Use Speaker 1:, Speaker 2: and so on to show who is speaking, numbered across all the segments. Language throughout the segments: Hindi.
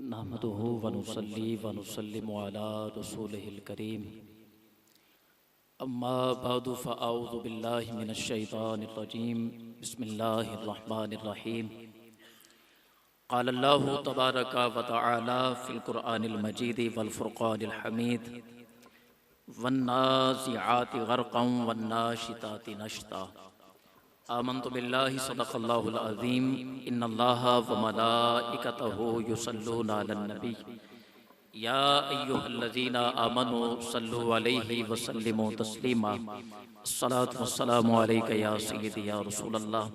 Speaker 1: नहमदुहु व नुसल्ली व नुसल्लिमु अला रसूलिहिल करीम। अम्मा बअदु फ़अऊज़ु बिल्लाहि मिनश शैतानिर रजीम। बिस्मिल्लाहिर रहमानिर रहीम। क़ालल्लाहु तबारक व तआला फ़िल क़ुरआनिल मजीद वल फ़ुरक़ानिल हमीद वन्नाज़िआति ग़र्क़न वन्नाशिताति नश्ता। आमन्तु बिल्लाहि सदक़ल्लाहुल अज़ीम। इन्नल्लाहा व मलाइकतहु युसल्लूना अलन नबी या अय्युहल्लज़ीना आमनू सल्लु अलैहि व सल्लिमू तस्लीमा। अस्सलातु वस्सलामु अलैका या सय्यदी या रसूलल्लाह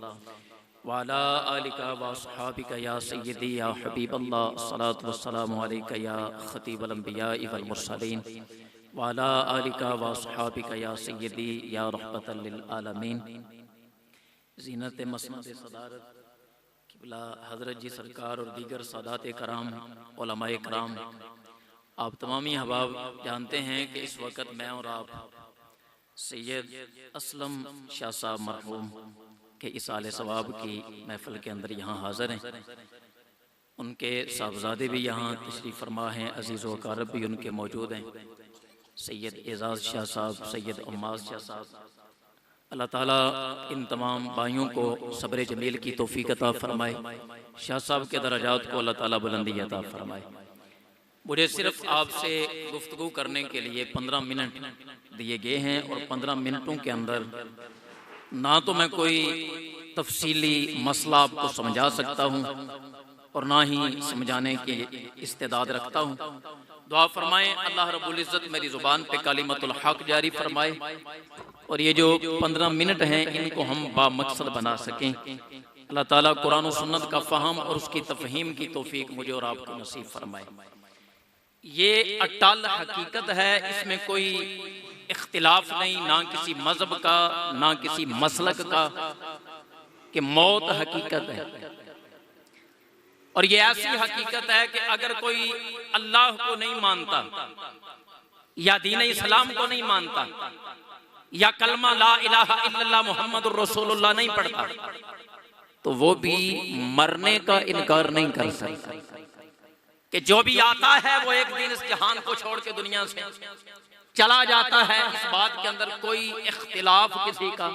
Speaker 1: व अला आलिका व अस्हाबिका या सय्यदी या हबीबल्लाह। अस्सलातु वस्सलामु अलैका या खतीबल अंबिया वल मुरसलीन व अला आलिका व अस्हाबिका या सय्यदी या रहमतल लिल आलमीन। ज़ीनत मसनद सदारत किबला हज़रत जी सरकार और दीगर सादात कराम उलमाए कराम, आप तमामी अहबाब जानते हैं कि इस वक्त मैं और आप सैयद असलम शाह साहब मरहूम के इसाले सवाब की महफ़िल के अंदर यहाँ हाज़िर हैं। उनके साहबजादे भी यहाँ तशरीफ़ फरमा हैं, अज़ीज़ व अक़ारब भी उनके मौजूद हैं। सैयद एजाज़ शाह साहब, सैयद उम्मास शाह साहब, अल्लाह ताला इन तमाम भाइयों को सब्र जमील की तौफ़ीक़ अता फ़रमाए। शाह साहब के दर्जात को अल्लाह ताला बुलंदी अता फ़रमाए। मुझे सिर्फ आपसे गुफ्तगू करने के लिए 15 मिनट दिए गए हैं और 15 मिनटों के अंदर ना तो मैं कोई तफसीली मसला आपको समझा सकता हूँ और ना ही समझाने की इस्तेदाद रखता हूँ। दुआ फरमाएं अल्लाह रब्बुल इज़्ज़त मेरी ज़ुबान पे कालिमतुल हक़ जारी फरमाए और ये जो 15 मिनट हैं इनको हम बामकसद बना सकें। अल्लाह ताला कुरान और सुन्नत का फ़हम और उसकी तफ़हीम की तौफ़ीक मुझे और आपको नसीब फरमाए। ये अटल हकीकत है, इसमें कोई इख्तिलाफ नहीं, ना किसी मज़हब का ना किसी मसलक का, कि मौत हकीकत है। और ये ऐसी हकीकत है कि अगर कोई अल्लाह को नहीं मानता या दीन इस्लाम को नहीं मानता या कलमा ला इलाहा इल्लल्लाह मुहम्मदुर रसूलुल्लाह नहीं पढ़ता तो वो भी मरने का इनकार नहीं कर सकता कि जो भी आता है वो एक दिन इस जहान को छोड़ के दुनिया से चला जाता है। इस बात के अंदर कोई इख्तिलाफ किसी का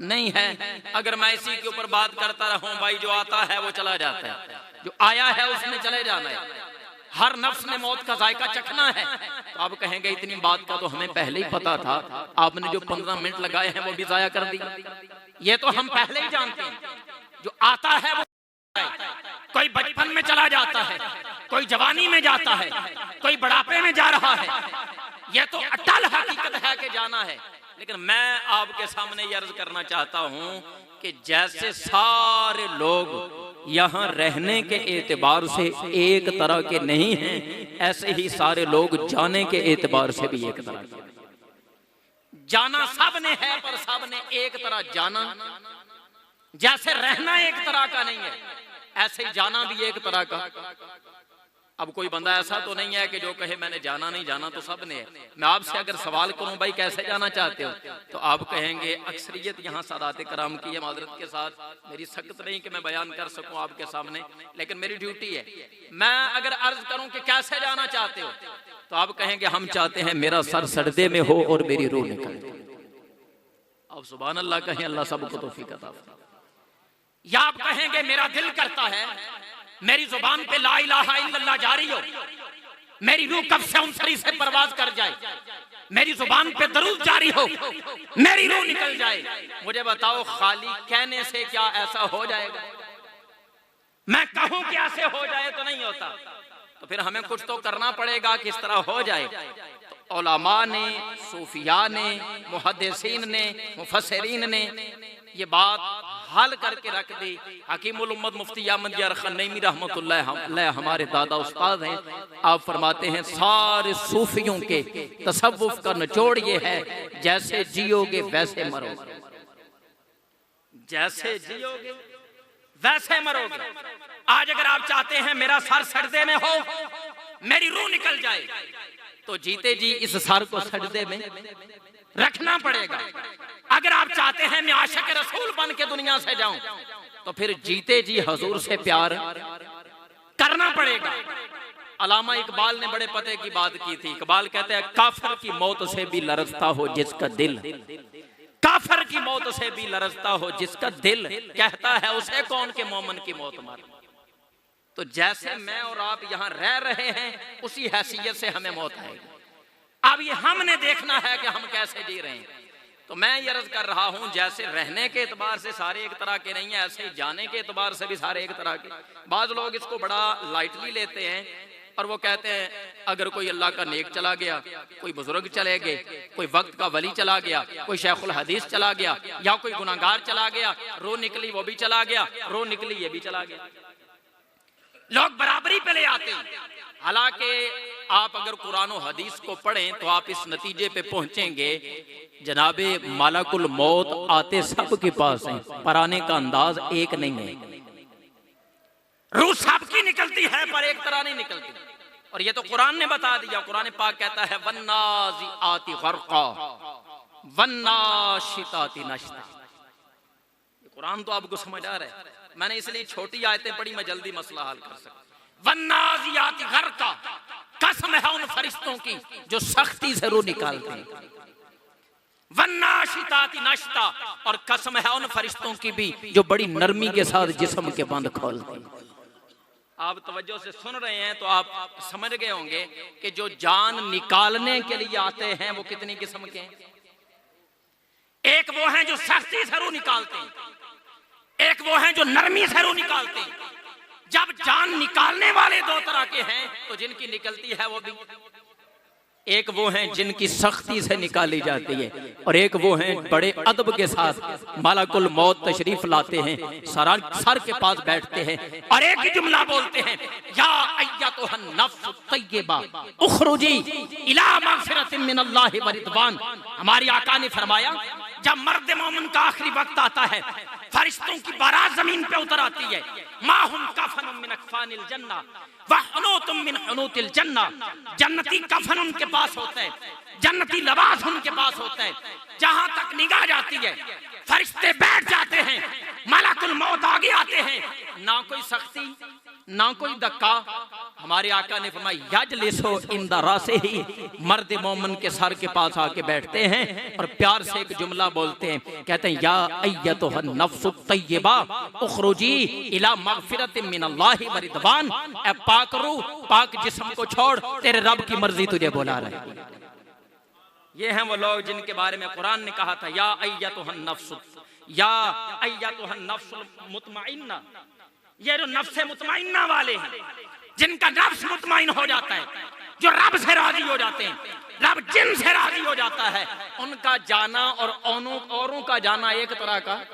Speaker 1: नहीं है। अगर मैं इसी के ऊपर बात करता रहूं, भाई जो आता है वो चला जाता है, जो आया है उसने चले जाना है, हर नफ्स ने मौत का जायका चखना है, तो आप कहेंगे इतनी बात का तो हमें पहले ही पता था, आपने जो 15 मिनट लगाए हैं वो भी जाया कर दी। ये तो हम पहले ही जानते हैं, जो आता है वो कोई बचपन में चला जाता है, कोई जवानी में जाता है, कोई बुढ़ापे में जा रहा है। ये तो अटल हकीकत है कि जाना है। लेकिन मैं आपके सामने ये अर्ज करना चाहता हूं कि जैसे सारे लोग यहाँ रहने के एतबार से एक तरह के नहीं हैं, ऐसे ही सारे लोग जाने के एतबार से भी एक तरह के। जाना सब ने है पर सब ने एक तरह जाना। जैसे रहना एक तरह का नहीं है, ऐसे ही जाना भी एक तरह का। अब कोई बंदा ऐसा तो नहीं है कि जो कहे मैंने जाना नहीं, जाना तो सब ने है। मैं आपसे अगर सवाल करूं भाई कैसे जाना चाहते हो, तो आप कहेंगे अक्सरियत यहाँ सादात कराम की है। माजरत के साथ मेरी सख्त नहीं कि मैं बयान कर सकूं आपके सामने, लेकिन मेरी ड्यूटी है। मैं अगर अर्ज करूं कि कैसे जाना चाहते हो, तो आप कहेंगे हम चाहते हैं मेरा सर सजदे में हो और मेरी रूह निकल जाए। अब सुभान अल्लाह कहें, अल्लाह सबको तौफीक अता फरमाए। या आप कहेंगे मेरा दिल करता है मेरी जुबान पे ला इलाहा इल्लल्लाह जारी हो, मेरी रूह कब से उनसरी से परवाज कर जाए, मेरी जुबान पे दरूद जारी हो, मेरी रूह निकल जाए। मुझे बताओ खाली कहने से क्या ऐसा हो जाएगा? मैं कहूं कि ऐसे हो जाए तो नहीं होता, तो फिर हमें कुछ तो करना पड़ेगा कि इस तरह हो जाए। तो उलमा ने, सूफिया ने, मुहद्दिसीन ने, मुफस्सिरीन ने ये बात हल करके रख दी। हकीमुल उम्मत मुफ्ती अहमद यार खन्नैमी रहमतुल्लाह अलैह हमारे दादा उस्ताद हैं। आप फरमाते हैं सारे सूफियों के तसव्वुफ का निचोड़ ये है, जैसे जियोगे वैसे मरोगे, जैसे जियोगे वैसे मरोगे। आज अगर आप चाहते हैं मेरा सर सजदे में हो, मेरी रूह निकल जाए, तो जीते जी इस सर को सजदे में रखना पड़ेगा। अगर आप चाहते हैं मैं आशिक रसूल बन के दुनिया से जाऊं, तो फिर जीते जी हजूर से प्यार करना पड़ेगा। अलामा इकबाल ने बड़े पते की बात की थी। इकबाल कहते हैं काफिर की मौत से भी लरजता हो जिसका दिल, काफिर की मौत से भी लरजता हो जिसका दिल, कहता है उसे कौन के मोमन की मौत मार। तो जैसे मैं और आप यहाँ रह रहे हैं उसी हैसियत से हमें मौत आएगी। अब ये हमने देखना है कि हम कैसे जी रहे हैं। तो मैं ये अर्ज कर रहा हूं जैसे रहने के एतबार से सारे एक तरह के नहीं है, ऐसे ही जाने के एतबार से भी सारे एक तरह के। बाज लोग इसको बड़ा लाइटली लेते हैं और वो कहते हैं अगर कोई अल्लाह का नेक चला गया, कोई बुजुर्ग चले गए, कोई वक्त का वली चला गया, कोई शेखुल हदीस चला गया, या कोई गुनाहगार चला गया, रो निकली वो भी चला गया, रो निकली ये भी चला गया, लोग बराबरी पे ले आते हैं। हालांकि आप अगर कुरान और हदीस को पढ़ें तो आप इस नतीजे पे पहुंचेंगे जनाबे मलकुल मौत आते सब के पास हैं, पर आने का अंदाज एक नहीं है। रूह सबकी निकलती है पर एक तरह नहीं निकलती, और ये तो कुरान ने बता दिया। कुरान पाक कहता है वन्नाज़िआति ग़र्क़ा वन्नाशिताति नश्ता। कुरान तो आपको समझ आ रहा है, मैंने इसलिए छोटी आयतें पढ़ी, मैं जल्दी मसला हल कर सकूं। वन्नाज़िआति ग़र्क़ा, कसम है उन फरिश्तों की जो सख्ती से रूह निकालते हैं। वन्नाशिताति नश्ता, और कसम है उन फरिश्तों की भी जो बड़ी नरमी के साथ जिस्म के बंद खोलते हैं। आप तवज्जो से सुन रहे हैं तो आप समझ गए होंगे कि जो जान निकालने के लिए आते हैं वो कितनी किस्म के हैं। एक वो हैं जो सख्ती से रूह निकालते हैं, एक वो हैं जो नरमी से रूह निकालते हैं। जब जान निकालने वाले दो तरह के हैं तो जिनकी निकलती है वो भी, एक वो हैं जिनकी सख्ती से निकाली जाती है, और एक वो हैं बड़े अदब के साथ मलकुल मौत तशरीफ लाते हैं, सर के पास बैठते हैं और एक ही जुमला बोलते हैं, या अय्यतुहन नफ्सुत तय्यबा उखरुजी इला मगफिरतिन मिनल्लाहि व रिदवान। हमारी आका ने फरमाया जब मर्द मोमिन का आखिरी वक्त आता है, फरिश्तों की बारात जमीन पे उतर आती है, माहुम कफनुम मिन अकफानिल जन्ना व हुनूतुम मिन हुनूतिल जन्ना। जन्नती कफन उनके पास होता है, जन्नती लिबास उनके पास होता है, जहां तक निगाह जाती है फरिश्ते बैठ जाते हैं, मलकुल मौत आगे आते हैं, ना कोई सख्ती ना कोई धक्का। हमारे आका ने फरमाया यजलिसो इंदा रासे ही, मर्द मोमिन के सर के पास आके बैठते हैं और प्यार से एक जुमला बोलते हैं, कहते हैं या अय्यतुहन नफ्सुत तय्यबा उखरुजी इला मगफिरतिन मिनल्लाहि व रिदवान। ए पाक रूह, पाक जिस्म को छोड़, तेरे रब की मर्जी तुझे बुला रही है। ये हैं वो लोग जिनके बारे में कुरान ने कहा था या अय्यतुहन नफ्सुल मुतमइन्ना। ये जो नफ्स मुतमइन्ना वाले हैं, जिनका नफ्स मुतमइन हो जाता है, जो रब से राजी हो जाते हैं, रब जिन से राजी हो जाता है, उनका जाना और औरों का जाना एक तरह का।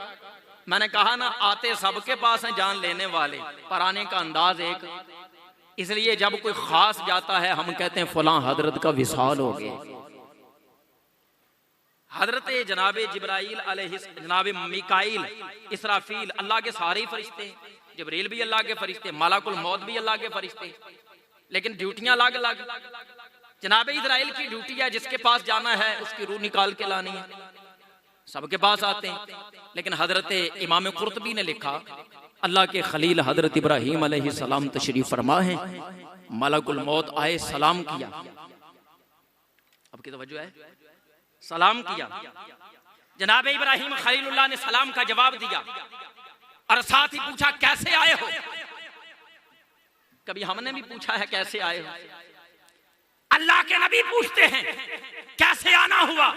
Speaker 1: मैंने कहा ना आते सबके पास हैं जान लेने वाले, पर आने का अंदाज एक। इसलिए जब कोई खास जाता है हम कहते हैं फलां हजरत का विसाल हो गया। हजरत जनाबे जिब्राइल जनाबे मिकाइल, इसराफील अल्लाह के सारे फरिश्ते, जिब्रील भी अल्लाह के फरिश्ते, मलकुल मौत भी अल्लाह के फरिश्ते, लेकिन ड्यूटियां अलग अलग। जनाबे इजराइल की ड्यूटी है जिसके पास जाना है उसकी रूह निकाल के लानी है, सबके पास आते हैं। लेकिन हजरत इमाम कुर्तबी ने लिखा अल्लाह के खलील हजरत इब्राहीम अलैहिस्सलाम तशरीफ फरमा है, मलकुल मौत आए, सलाम किया। अब की तवज्जो है, सलाम किया। जनाब इब्राहीम खलीलुल्लाह ने सलाम का जवाब दिया और साथ ही पूछा कैसे आए हो। कभी हमने भी पूछा है कैसे आए हो? अल्लाह के नबी पूछते हैं कैसे आना हुआ,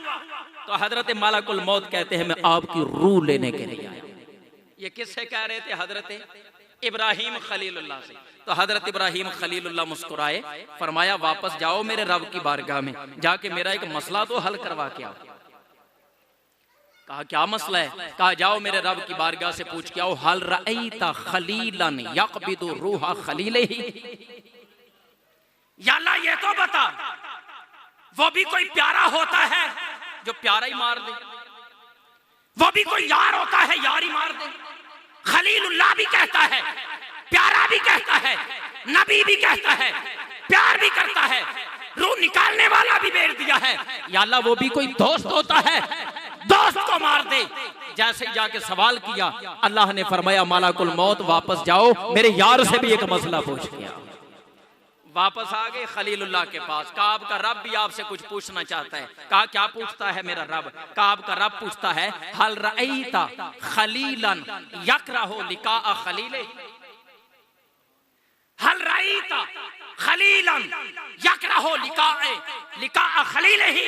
Speaker 1: तो हजरत मलकुल मौत कहते हैं मैं आपकी रूह लेने के लिए आया। ये किससे कह रहे थे? हजरत इब्राहीम खलीलुल्लाह से। तो हजरत इब्राहीम खलीलुल्लाह मुस्कुराए, फरमाया वापस जाओ मेरे रब की बारगाह में, जाके मेरा एक मसला तो हल करवा के आओ। कहा क्या मसला है? कहा जाओ मेरे रब की बारगाह से पूछ के आओ हल रअयता खलीलन यक़बिदु रूहा खलीलिही। या अल्लाह ये तो बता वो भी कोई प्यारा होता है जो प्यारा ही मार दे, वो भी कोई यार होता है यार ही मार दे। खलीलुल्लाह भी कहता है, प्यारा भी कहता है, नबी भी कहता है, प्यार भी करता है, रूह निकालने वाला भी भेज दिया है। या अल्लाह वो भी कोई दोस्त होता है, दोस्त को मार दे। जैसे ही जाके सवाल किया अल्लाह ने फरमाया मलकुल मौत वापस जाओ, मेरे यार से भी एक मसला पूछ लिया। वापस आ गए खलीलुल्लाह के पास। कहा आपका रब भी आपसे कुछ पूछना चाहता है। कहा क्या पूछता है मेरा रब? कहा आपका रब पूछता है हल रअयता खलीलन यकरहु लिकाअ खलीले, हल रअयता खलीलन यकरहु लिकाअ खलीले ही।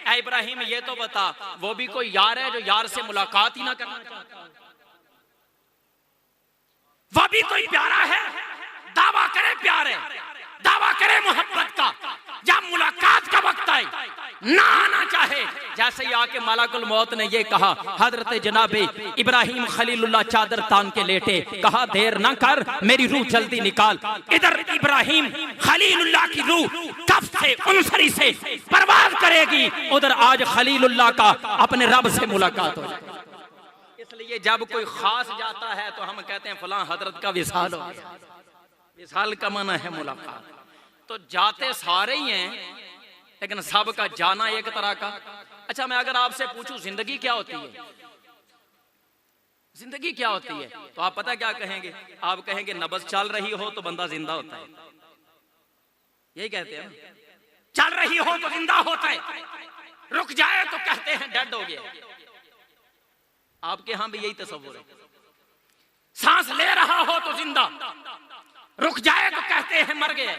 Speaker 1: ऐ इब्राहिम ये तो बता, वो भी कोई यार है जो यार से मुलाकात ही ना करना चाहता? वो भी कोई प्यारा है, दावा करे प्यार है, दावा करे मोहब्बत का, जब मुलाकात का वक्त आए ना आना चाहे। जैसे ही आके मलाकुल मौत ने ये कहा, हजरत जनाबे इब्राहिम खलीलुल्लाह चादर तान के लेटे। कहा देर ना कर, मेरी रूह जल्दी निकाल। इधर इब्राहिम खलीलुल्लाह की रूह कफ से उनसरी से परवाज करेगी, उधर आज खलीलुल्लाह का अपने रब से मुलाकात हो जाए। इसलिए जब कोई खास जाता है तो हम कहते हैं फलां हजरत का विसाल हो गया। विसाल का माना है मुलाकात। तो जाते सारे ही हैं, लेकिन सबका जाना एक तरह का। अच्छा, मैं अगर आपसे पूछूं जिंदगी क्या होती है, जिंदगी क्या होती है, तो आप पता क्या कहेंगे? आप कहेंगे नब्ज चल रही हो तो बंदा जिंदा होता है। यही कहते हैं, चल रही हो तो जिंदा होता है, रुक जाए तो कहते हैं डेड हो गया। आपके यहां भी यही तस्वीर है। सांस ले रहा हो तो जिंदा, रुक जाए तो कहते हैं मर गए,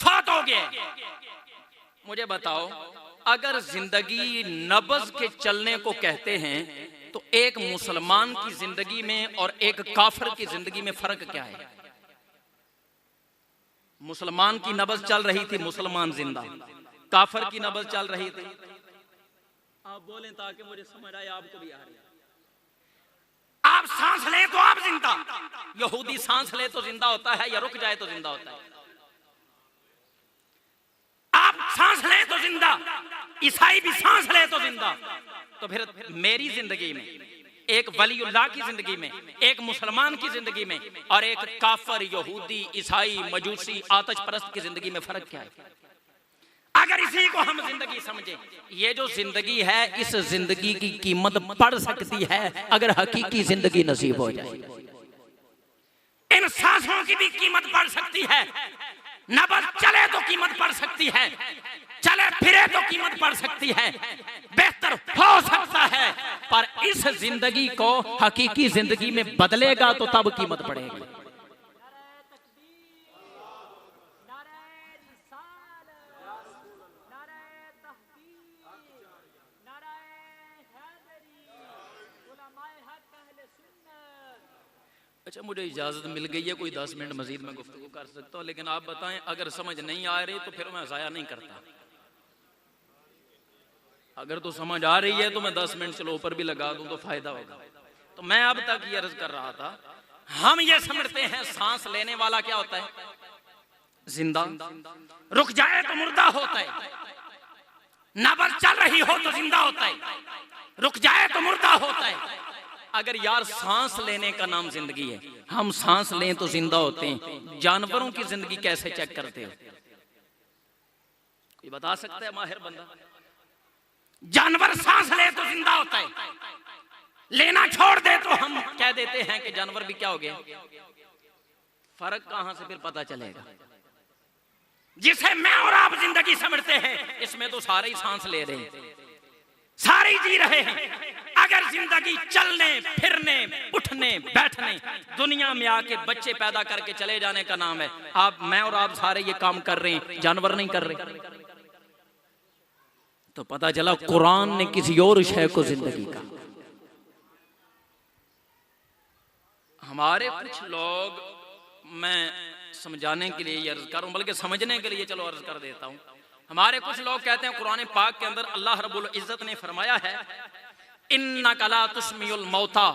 Speaker 1: फौत हो गए। मुझे बताओ, अगर जिंदगी नब्ज के चलने को कहते हैं तो एक मुसलमान की जिंदगी में और एक काफिर की जिंदगी में फर्क क्या है? मुसलमान की नब्ज चल रही थी, मुसलमान जिंदा। काफिर की नब्ज चल रही थी। आप बोलें ताकि मुझे समझ आए, आपको भी आ रही है। आप सांस ले तो आप जिंदा, यहूदी सांस ले तो जिंदा होता है या रुक जाए तो जिंदा होता है? आप सांस ले तो जिंदा, ईसाई भी सांस ले तो जिंदा। तो फिर मेरी जिंदगी में, एक वलीउल्लाह की जिंदगी में, एक मुसलमान की जिंदगी में और एक काफिर यहूदी ईसाई मजूसी आतिश परस्त की जिंदगी में फर्क क्या है? अगर इसी को हम जिंदगी समझे, ये जो जिंदगी है इस जिंदगी की कीमत पड़ सकती है अगर हकीकी जिंदगी नसीब हो जाए। इन सांसों की भी कीमत पड़ सकती है। नब्ज चले तो कीमत पड़ सकती है, चले फिरे तो कीमत पड़ सकती है, बेहतर हो सकता है, पर इस जिंदगी को हकीकी जिंदगी में बदलेगा तो तब कीमत पड़ेगी। अच्छा, मुझे इजाज़त मिल गई है, कोई 10 मिनट मजीद में गुफ्तगू कर सकता हूँ, लेकिन आप बताएं अगर समझ नहीं आ रही तो फिर मैं ज़ाया नहीं करता। अगर तो समझ आ रही है तो मैं 10 मिनट चलो ऊपर भी लगा दूं तो फायदा होगा। तो मैं अब तक ये अर्ज कर रहा था, हम ये समझते हैं सांस लेने वाला क्या होता है? जिंदा। रुक जाए तो मुर्दा होता है, नब्ज चल रही हो तो जिंदा होता है, रुक जाए तो मुर्दा होता है। अगर यार सांस लेने का नाम जिंदगी है, हम सांस लें तो जिंदा होते हैं, जानवरों की जिंदगी कैसे चेक करते हो? कोई बता सकता है माहिर बंदा? जानवर सांस ले तो जिंदा होता है, लेना छोड़ दे तो हम कह देते हैं कि जानवर भी क्या हो गया। फर्क कहां से फिर पता चलेगा? जिसे मैं और आप जिंदगी समझते हैं इसमें तो सारे ही सांस ले रहे हैं, सारे ही जी रहे हैं। अगर जिंदगी चलने फिरने उठने बैठने दुनिया में आके बच्चे पैदा करके चले जाने का नाम है, आप मैं और आप सारे ये काम कर रहे हैं, जानवर नहीं कर रहे। तो पता चला कुरान ने किसी और शय को जिंदगी का। हमारे कुछ लोग, मैं समझाने के लिए अर्ज करूं, बल्कि समझने के लिए चलो अर्ज कर देता हूं। हमारे कुछ लोग कहते हैं कुरान पाक के अंदर अल्लाह रब्बुल इज्जत ने फरमाया है इन्नका ला तुस्मिउल मौता।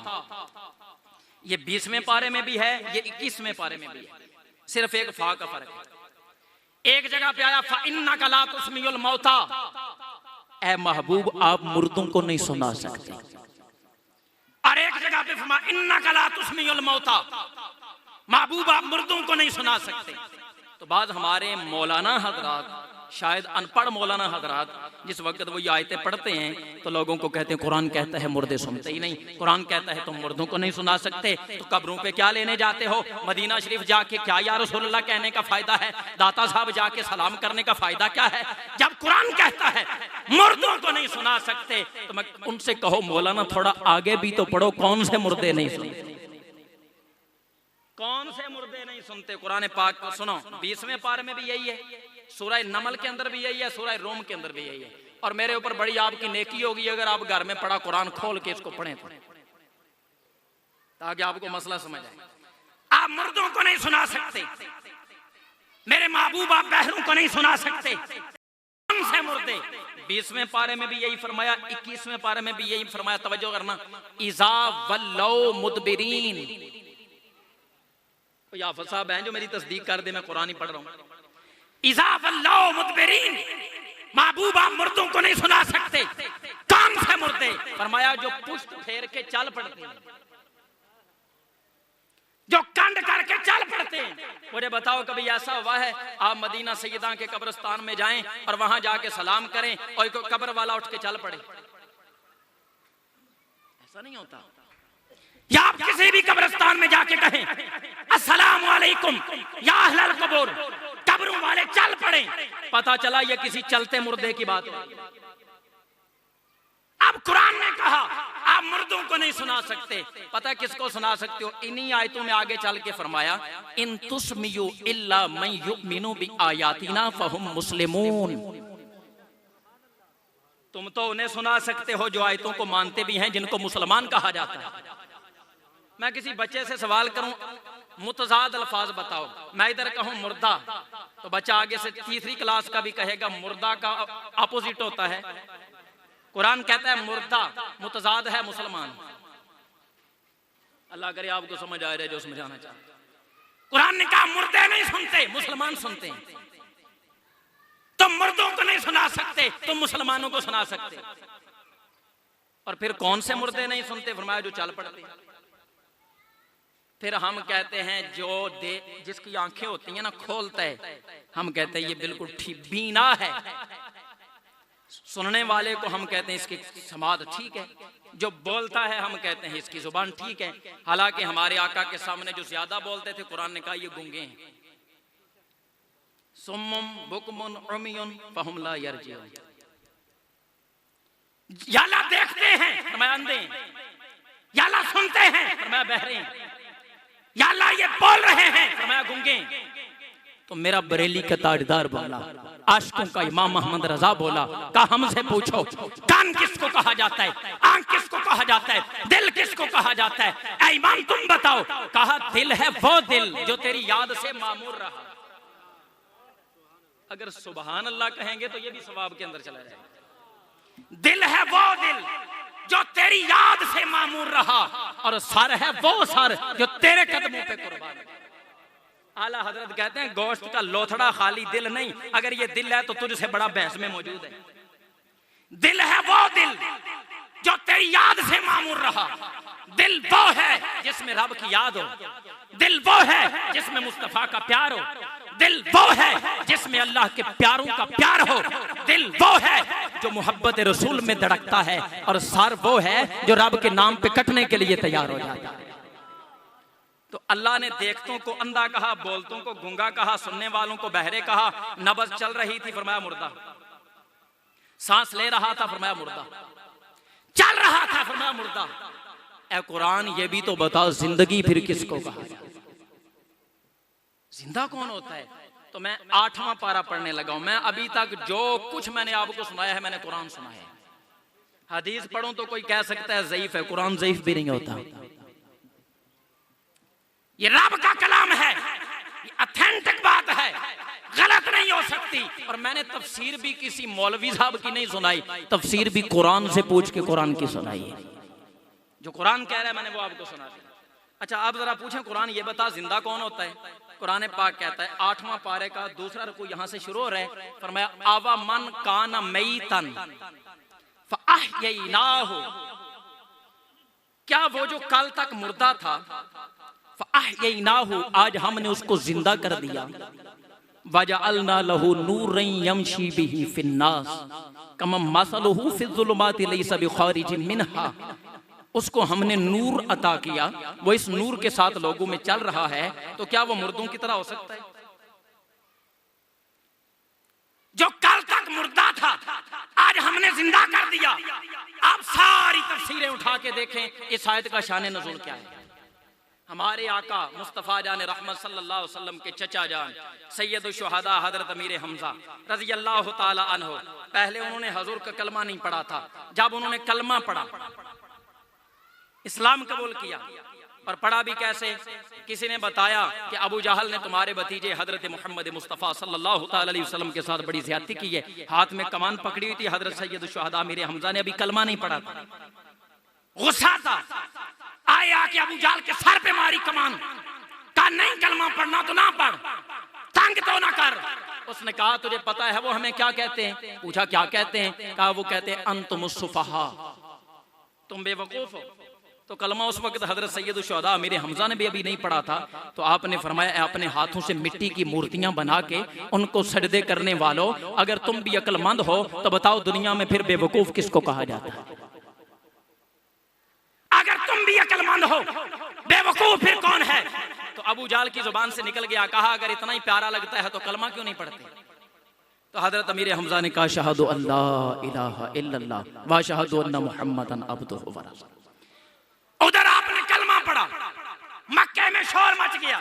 Speaker 1: ये 20वें पारे में भी है, ये 21वें पारे में भी है, सिर्फ एक फा का फर्क है। एक जगह पे आया फा इन्नका ला तुस्मिउल मौता, ऐ महबूब आप मुर्दों को नहीं सुना सकते। और एक जगह पे फरमा इन्नका ला तुस्मिउल मौता, महबूब आप मुर्दों को नहीं सुना सकते। तो बाद हमारे मौलाना हजरात शायद अनपढ़ मौलाना हजरात जिस वक्त वो ये आयतें पढ़ते हैं तो लोगों को कहते हैं कुरान कहता है मुर्दे सुनते ही नहीं, कुरान कहता है तुम मुर्दों को नहीं सुना सकते, तो कब्रों पे क्या लेने जाते हो, मदीना शरीफ जाके क्या या रसूलुल्लाह कहने का फायदा है, दाता साहब जाके सलाम करने का फायदा क्या है। जब कुरान कहता है मुर्दों को नहीं सुना सकते तो मैं उनसे कहो मौलाना थोड़ा आगे भी तो पढ़ो, कौन से मुर्दे नहीं सुनते, कौन से मुर्दे नहीं सुनते। कुरान पाक को सुनो, 20वें पारे में भी यही है, सूरह नमल के अंदर भी यही है, सूरह रोम के अंदर भी यही है। और मेरे ऊपर बड़ी आपकी नेकी होगी अगर आप घर में पढ़ा कुरान खोल के इसको पढ़ें ताकि आपको मसला समझ आए। आप मुर्दों को नहीं सुना सकते, मेरे महबूब आप बहरों को नहीं सुना सकते, कौन से मुर्दे। 20वें पारे में भी यही फरमाया, 21वें पारे में भी यही फरमाया, तवज्जो करना, इज़ा वल्लौ मुदबिरीन। याफत साहब हैं जो मेरी तस्दीक कर दे, मैं कुरान ही पढ़ रहा हूं। इज़ा वल्लौ मुदबिरीन, महबूब आप मुर्दों को नहीं सुना सकते, कौन से मुर्दे। फरमाया जो पुष्ट फेर के चल पड़ते हैं, जो कंड करके चल पड़ते हैं। मुझे बताओ कभी ऐसा हुआ है आप मदीना सैयदा के कब्रिस्तान में जाएं और वहां जाके सलाम करें और कोई कब्र वाला उठ के चल पड़े? ऐसा नहीं होता। या आप किसी भी कब्रिस्तान में जाके कहें अस्सलाम वालेकुम या अहलल कब्र, कब्रों वाले चल पड़े, पता चला ये किसी चलते मुर्दे की बात है। अब कुरान ने कहा आप मुर्दों को नहीं सुना सकते, पता किसको सुना सकते हो? इन्हीं आयतों में आगे चल के फरमाया इन तुस्मियु इल्ला मन युमिनु बि आयातिना फहुम मुस्लिमून। तुम तो उन्हें सुना सकते हो जो आयतों को मानते भी हैं, जिनको मुसलमान कहा जाता है। मैं किसी बच्चे से सवाल करूं मुतजाद अल्फाज बताओ, मैं इधर कहूं मुर्दा तो बच्चा आगे से तीसरी क्लास का भी कहेगा मुर्दा का अपोजिट होता है। कुरान कहता है मुर्दा मुतजाद है मुसलमान। अल्लाह करे आपको समझ आ रहा है जो समझाना चाहता। कुरान ने कहा मुर्दे नहीं सुनते, मुसलमान सुनते हैं। तुम मुर्दों को नहीं सुना सकते, तुम मुसलमानों को सुना सकते। और फिर कौन से मुर्दे नहीं सुनते? फरमाया जो चल पड़ते। फिर हम कहते हैं जो जिसकी आंखें होती हैं ना खोलता है, हम कहते हैं ये बिल्कुल ठीक बीना है। सुनने वाले को हम कहते हैं इसकी समाद ठीक है, जो बोलता है हम कहते हैं इसकी जुबान ठीक है। हालांकि हमारे आका के सामने जो ज्यादा बोलते थे कुरान ने कहा ये गूंगे हैं। सुम्मुम बुकमुन उमियुन फहुम ला यरजिऊन। याला देखते हैं फरमाया अंधे हैं, याला सुनते हैं फरमाया बहरे हैं, याला ये बोल रहे हैं फरमाया गूंगे। तो मेरा बरेली का ताजदार बोला, आशिकों का इमाम मोहम्मद रजा बोला, कहा हमसे पूछो कान किसको कहा जाता है, आंख किसको कहा जाता है, दिल किसको कहा जाता है? ऐ इमाम तुम बताओ। कहा दिल है वो दिल जो तेरी याद से मामूर रहा। अगर सुबहान अल्लाह कहेंगे तो ये भी सवाब के अंदर चला जाएगा। दिल है वो दिल जो तेरी याद से मामूर रहा, और सर है वो सर जो तेरे कदमों पे कुर्बान है। आला हजरत कहते हैं गोश्त का लोथड़ा खाली दिल नहीं, अगर ये दिल है तो तुझसे बड़ा भैंस में मौजूद है। दिल है वो दिल जो तेरी याद से मामूर रहा। दिल वो है जिसमें रब की याद हो, दिल वो है जिसमें मुस्तफा का प्यार हो, दिल वो है जिसमें अल्लाह के प्यारों का प्यार हो, दिल वो है जो मोहब्बत रसूल में धड़कता है, और सर वो है जो रब के नाम पे कटने के लिए तैयार हो जाता है। तो अल्लाह ने देखतों को अंधा कहा, बोलतों को गूंगा कहा, सुनने वालों को बहरे कहा। नब्ज चल रही थी फरमाया मुर्दा, सांस ले रहा था फरमाया मुर्दा, चल रहा था फरमाया मुर्दा। ऐ कुरान ये भी तो बता जिंदगी फिर किसको कहा जाए? जिंदा कौन होता है? तो मैं 8वां पारा पढ़ने लगा हूं। मैं अभी तक जो कुछ मैंने आपको सुनाया है मैंने कुरान सुना है। हदीस पढ़ूं तो कोई कह सकता है ज़ईफ है, कुरान ज़ईफ भी नहीं होता। ये रब का कलाम है, ये ऑथेंटिक बात है, गलत नहीं हो सकती। और मैंने तफसीर भी किसी मौलवी साहब की नहीं सुनाई, तफसीर भी कुरान से पूछ के कुरान की सुनाई है। जो कुरान कह रहा है मैंने वो आपको सुना दिया। अच्छा आप जरा पूछें कुरान ये बता जिंदा कौन होता है? कुरान पाक कहता है 8वां पारे का दूसरा रुकू यहां से शुरू हो रहा है। फरमाया आवा मन काना मैतन फअहयैनाहु, क्या वो जो कल तक मुर्दा था फअहयैनाहु आज हमने उसको जिंदा कर दिया। वजअलना लहू नूरन यमशी बिही फिन्नास कमा मसलुहु फिज़्ज़ुलुमाति लैसा बिखारिजिन मिन्हा। उसको हमने नूर अता किया, वो इस नूर के साथ लोगों में चल रहा है, तो क्या वो मुर्दों की तरह हो सकता है? जो कल तक मुर्दा था आज हमने जिंदा कर दिया। आप सारी तफसीरें उठा के देखें इस आयत का शान नज़ूल क्या है। हमारे आका मुस्तफ़ा जान रहमत सल्लल्लाहु अलैहि वसल्लम के चचा जान सैयदुल शुहदा हजरत अमीर हमजा रज़ी अल्लाह ताला अन्हु, पहले उन्होंने हजूर का कलमा नहीं पढ़ा था। जब उन्होंने कलमा पढ़ा, इस्लाम कबूल किया, और पढ़ा भी कैसे? किसी ने बताया कि अबू जहल ने तुम्हारे भतीजे हजरत मोहम्मद मुस्तफ़ा सल्लल्लाहु अलैहि वसल्लम के साथ बड़ी ज़्यादती की है। हाथ में कमान पकड़ी हुई थी हजरत सैयदुल शुहदा अमीर हमजा ने, अभी कलमा नहीं पढ़ा था। गुस्सा था, आए आके अबू जहल के सर पे मारी कमान, कहा नहीं कलमा पढ़ना तो ना पढ़, तंग तो ना कर। उसने कहा तुझे पता है वो हमें क्या कहते हैं? पूछा क्या कहते हैं? कहा वो कहते हैं अंतुमुस सुफहा, तुम बेवकूफ हो। तो कलमा उस वक्त हजरत सैयदुल शुहदा अमीर हमजा ने भी अभी नहीं पढ़ा था। तो आपने फरमाया अपने हाथों से मिट्टी की मूर्तियां बना के उनको सजदे करने वालों, अगर तुम भी अक्लमंद हो तो बताओ दुनिया में फिर बेवकूफ किसको कहा जाता है? अगर तुम भी अक्लमंद हो, बेवकूफ फिर कौन है? तो अबू जहल की जुबान से निकल गया, कहा अगर इतना ही प्यारा लगता है तो कलमा क्यों नहीं पढ़ते? तो हजरत अमीर हमजा ने कहा शहदु अल्लाह इलाहा इल्लल्लाह व शहदु अन्ना मुहम्मदन अब्दुहु व रसूलुहु। उधर आपने कलमा पढ़ा, मक्के में शोर मच गया।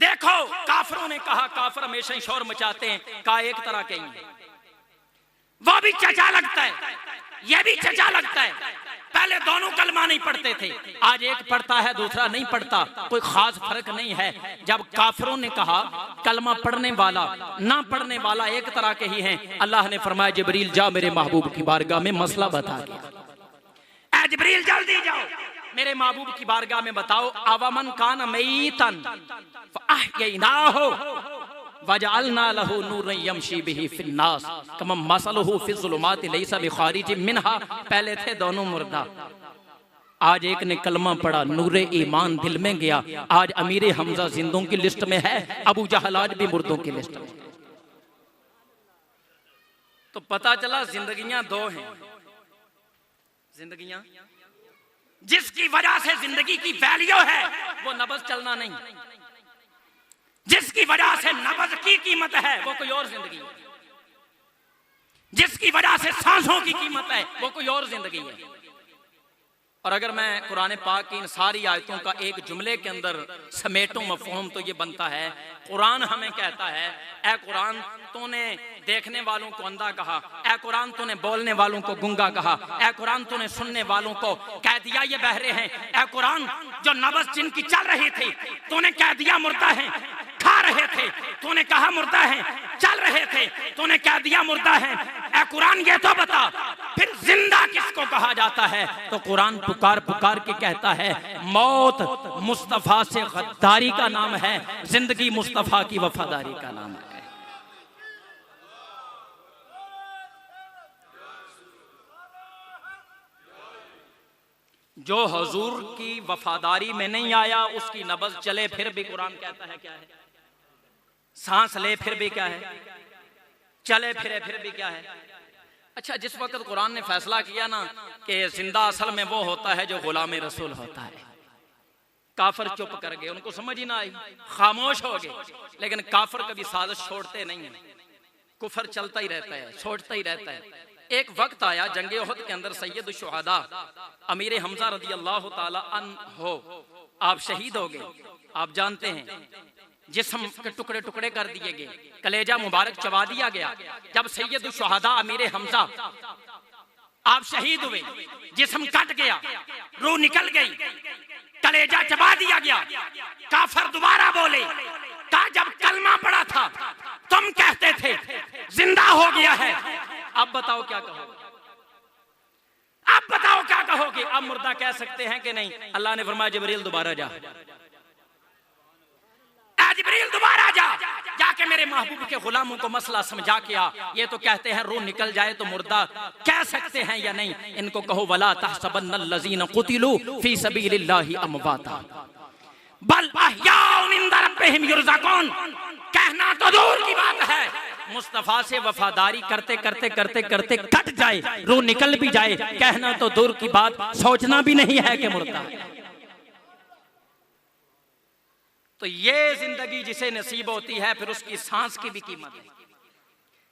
Speaker 1: देखो काफरों ने कहा, काफिर हमेशा ही शोर मचाते हैं, कहा एक तरह के ही वो भी चचा लगता है, ये भी चचा लगता है। पहले दोनों कलमा नहीं पढ़ते थे, आज एक पढ़ता है दूसरा नहीं पढ़ता, कोई खास फर्क नहीं है। जब काफिरों ने कहा कलमा पढ़ने वाला ना पढ़ने वाला एक तरह के ही हैं, अल्लाह ने फरमाया जिब्रील जा मेरे महबूब की बारगाह में मसला बता गया। ऐ जिब्रील जल्दी जाओ मेरे महबूब की बारगाह में बताओ, अवमन कान मईतन फअहयैनाहु वजअलना लहू नूरन यमशी बिही फिन्नास कमा मसलुहु फिज़्ज़ुलुमाति लैसा बिखारिजिन मिन्हा। पहले थे दोनों मुर्दा, आज एक ने कलमा पढ़ा, नूरे ईमान दिल में गया। आज अमीर हमजा जिंदों की लिस्ट में है, अबू जहल आज भी मुर्दों की लिस्ट में। तो पता चला जिंदगियां दो हैं। जिंदगियां जिसकी वजह से जिंदगी की वैल्यू है वो नबज चलना नहीं, जिसकी वजह से नबज की कीमत है वो कोई और जिंदगी है, जिसकी वजह से सांसों की कीमत है वो कोई और जिंदगी है। और अगर मैं कुरान पाक की इन सारी आयतों का एक जुमले के अंदर समेटूं मफ़हूम तो ये बनता है, कुरान हमें कहता है ऐ कुरान तूने देखने वालों को अंधा कहा, ऐ कुरान तूने बोलने वालों को गूंगा कहा, ऐ कुरान तूने सुनने वालों को कह दिया ये बहरे हैं, ऐ कुरान जो नबज जिनकी चल रही थी तूने कह दिया मुर्दा है, खा रहे थे तूने कहा मुर्दा है, चल रहे थे तूने कह दिया मुर्दा है। ऐ कुरान ये तो बता फिर जिंदा किसको कहा जाता है? तो कुरान पुकार पुकार के कहता है मौत मुस्तफा से गद्दारी का नाम है, जिंदगी मुस्तफा की वफादारी का नाम है। जो हुजूर की वफादारी में नहीं आया उसकी नबज चले फिर भी कुरान कहता है क्या है? सांस ले फिर भी क्या है? चले फिरे फिर भी क्या है? अच्छा, जिस वक्त कुरान ने फैसला किया ना कि जिंदा असल में वो होता है जो गुलाम रसूल होता है, काफिर चुप कर गए, उनको समझ ही ना आई, खामोश हो गए। लेकिन काफिर कभी साजिश छोड़ते नहीं है, कुफर चलता ही रहता है, छोड़ता ही रहता है। एक वक्त आया जंगे उहद के अंदर सैयद शुहदा अमीर हमजा रज़ी अल्लाह ताला अन्हो आप शहीद हो गए। आप जानते हैं जिस्म के टुकड़े टुकड़े कर दिए गए, कलेजा मुबारक चबा दिया गया। जब सैयद शुहदा अमीर हमजा आप शहीद हुए, जिस्म कट गया, रूह निकल गई, कलेजा चबा दिया गया। काफिर दोबारा बोले, कहा जब कलमा पड़ा था तुम कहते थे जिंदा हो गया है, अब बताओ क्या कहोगे? अब बताओ क्या कहोगे? अब मुर्दा कह सकते हैं कि नहीं? अल्लाह ने फरमाया जिब्रील दोबारा जा, जिब्रील दोबारा जा, जाके मेरे महबूब के गुलामों को मसला समझा के आ। ये तो कहते हैं रूह निकल जाए तो मुर्दा कह सकते हैं या नहीं? इनको कहो वला तहसबन्नल्लज़ीना कुतिलू फी सबीलिल्लाहि अमवाता बल अहयाउन इंदा रब्बिहिम युरज़क़ून। कहना तो मुस्तफ़ा से वफादारी करते करते करते करते कट जाए, रूह निकल भी जाए, कहना तो दूर की बात, सोचना भी नहीं है कि मुर्दा है। तो ये जिंदगी जिसे नसीब होती है फिर उसकी सांस की भी कीमत है।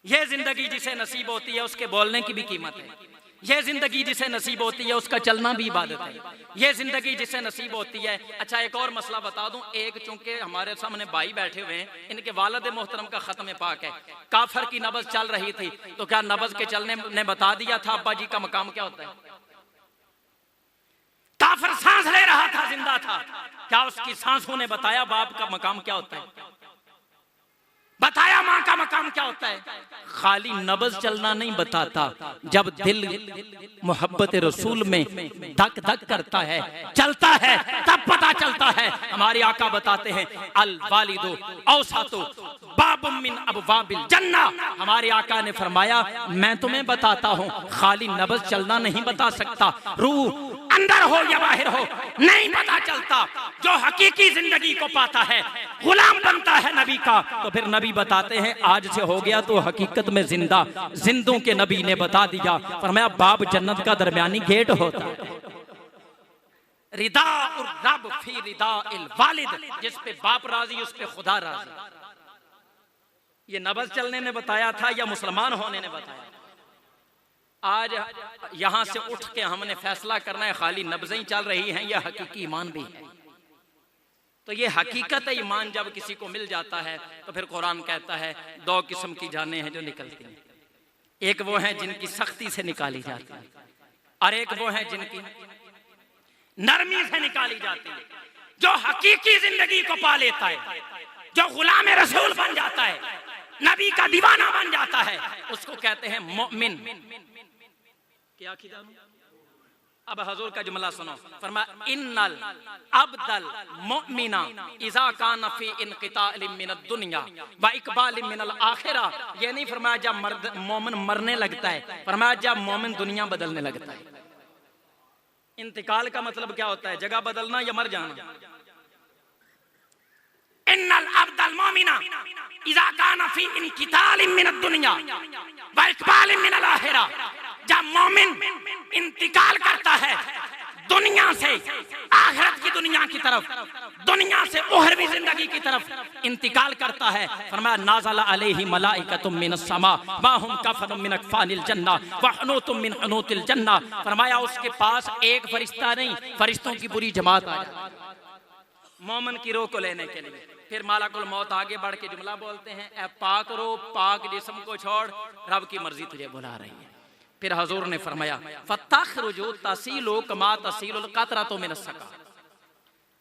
Speaker 1: ये जिंदगी जिसे नसीब होती है उसके बोलने की भी कीमत है। ये जिंदगी जिसे नसीब होती है उसका चलना भी इबादत है। ये जिंदगी जिसे नसीब होती है। अच्छा एक और मसला बता दूं, एक चूंकि हमारे सामने भाई बैठे हुए हैं, इनके वालिद मोहतरम का खत्म पाक है, काफर की नबज चल रही थी, तो क्या नबज के चलने ने बता दिया था अब्बा जी का मकाम क्या होता है? काफर सांस ले रहा था, जिंदा था, क्या उसकी सांसों ने बताया बाप का मकाम क्या होता है? बताया मां का मकाम क्या होता है? खाली नबज चलना नहीं बताता, जब दिल मोहब्बत रसूल में धक धक करता है, चलता है, तब पता चलता है। हमारे आका बताते हैं अल वालिदु औसातु बाबुम मिन अबवाबिल जन्ना। हमारे आका ने फरमाया मैं तुम्हें बताता हूं, खाली नबज चलना नहीं बता सकता, रूह अंदर हो या बाहर हो नहीं पता चलता। जो हकीकी जिंदगी को पाता है, गुलाम बनता है नबी का, तो फिर नबी बताते हैं आज से हो गया तो हकीकत में जिंदा। जिंदों के नबी ने बता दिया, फरमाया बाब जन्नत का दरमियानी गेट होता है। रिदा और रब फी रिदा इल वालिद, जिस पे बाप राजी उस पे खुदा राजी। ये नबज चलने ने बताया था या मुसलमान होने ने बताया? आज यहां से उठ के हमने फैसला करना है खाली नब्ज़ें चल रही हैं या हकीकी ईमान भी है। तो ये हकीकत ईमान जब किसी को मिल जाता है तो फिर कुरान कहता है दो किस्म की जानें हैं जो निकलती हैं। एक वो है जिनकी सख्ती से निकाली जाती है और एक वो है जिनकी नरमी से निकाली जाती है। जो हकीकी जिंदगी को पा लेता है, जो गुलाम रसूल बन जाता है, नबी का दीवाना बन जाता है, उसको कहते हैं मोमिन। क्या किया? अब हजूर का जुमला सुनो, फरमाया इन्नल अब्दल मोमिना इज़ा कान फी इनक़िताअ मिनद दुनिया व इक़बाल मिनल आखिरा। ये नहीं फरमाया जब मोमिन मरने लगता है, फरमाया जब मोमिन दुनिया बदलने लगता है। इंतकाल का मतलब क्या होता है? जगह बदलना या मर जाना। इन्नल अब्दल मोमिना इज़ा कान फी इनक़िताअ मिनद दुनिया व इक़बाल मिनल आखिरा। जब मोमिन इंतकाल करता है दुनिया से आखिरत की दुनिया की तरफ, दुनिया से उखरवी जिंदगी की तरफ इंतकाल करता है, फरमाया नाज़ला अलैहि मलाइकतुम मिनस समा मा हुम कफनुम मिन अकफानिल जन्ना व हुनूतुम मिन हुनूतिल जन्ना। फरमाया उसके पास एक फरिश्ता नहीं, फरिश्तों की पूरी जमात आ जाती मोमिन की रूह को लेने के लिए। फिर मालाकुल मौत आगे बढ़ के जुमला बोलते हैं, ए पाक रो, पाक जिस्म को छोड़, रब की मर्जी तुझे बुला रही है। फिर हजूर ने फरमाया फतखरुजु तसीलु कमा तसीलुल कतरतु मिनस सका।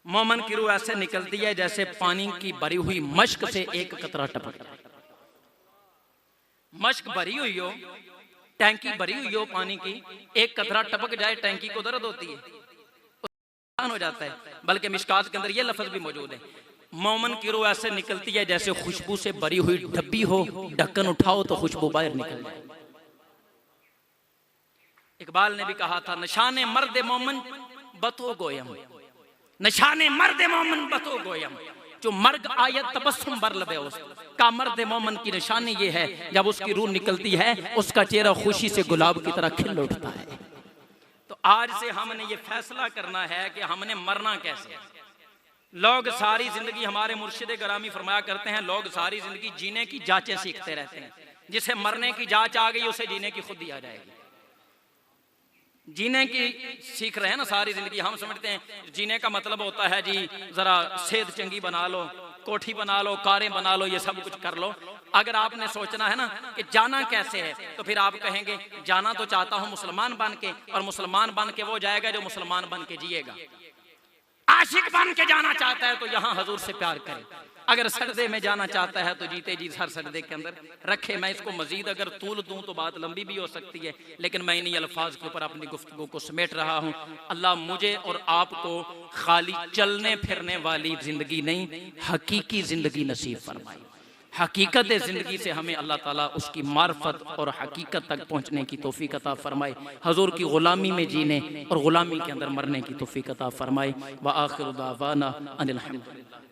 Speaker 1: मोमिन की रूह ऐसे निकलती है जैसे पानी की भरी हुई मश्क से एक कतरा टपकता है। मश्क भरी हुई हो, टैंकी भरी हुई हो पानी की, एक कतरा टपक जाए टैंकी को दर्द होती है, हो जाता है। बल्कि मिशकात के अंदर ये लफ्ज भी मौजूद है, मोमिन की रूह ऐसे निकलती है जैसे खुशबू से भरी हुई डब्बी हो, ढक्कन उठाओ तो खुशबू बाहर निकल जाए। इकबाल ने भी कहा था निशाने मर्द मोमिन बतो गोयम, निशाने मर्द मोमिन बतो गोयम, जो मर्ग आयत तबस्सुम बर लबे उसका मर्द मोमिन की निशानी ये है जब उसकी रूह निकलती है उसका चेहरा खुशी से गुलाब की तरह खिल उठता है। तो आज से हमने ये फैसला करना है कि हमने मरना कैसे है। लोग सारी जिंदगी, हमारे मुर्शिद ग्रामी फरमाया करते हैं, लोग सारी जिंदगी जीने की जांचें सीखते रहते हैं। जिसे मरने की जांच आ गई उसे जीने की खुद ही आ जाएगी। जीने की सीख रहे हैं ना सारी जिंदगी। हम समझते हैं जीने का मतलब होता है जी जरा सेहत चंगी बना लो, कोठी बना लो, कारें बना लो, ये सब कुछ कर लो। अगर आपने सोचना है ना कि जाना कैसे है, तो फिर आप कहेंगे जाना तो चाहता हूं मुसलमान बन के, और मुसलमान बन के वो जाएगा जो मुसलमान बन के जिएगा। आशिक बन के जाना चाहता है तो यहाँ हजूर से प्यार करे। अगर सर्दे में जाना चाहता है तो जीते जी हर सर्दे के अंदर रखे। मैं इसको मजीद अगर तूल दूं तो बात लंबी भी हो सकती है, लेकिन मैं इन्हीं अल्फाज के ऊपर अपनी गुफ्तगू को समेट रहा हूँ। अल्लाह मुझे और आपको खाली चलने फिरने वाली जिंदगी नहीं, हकीकी जिंदगी नसीब फरमाए। हकीकत ज़िंदगी से हमें अल्लाह ताला उसकी मार्फत और हकीकत तक पहुँचने की तौफीक अता फरमाए। हजूर की ग़ुलामी में जीने और ग़ुलामी के अंदर मरने की तौफीक अता फरमाए। व आखिर दावाना अनिल हम्दुलिल्लाह।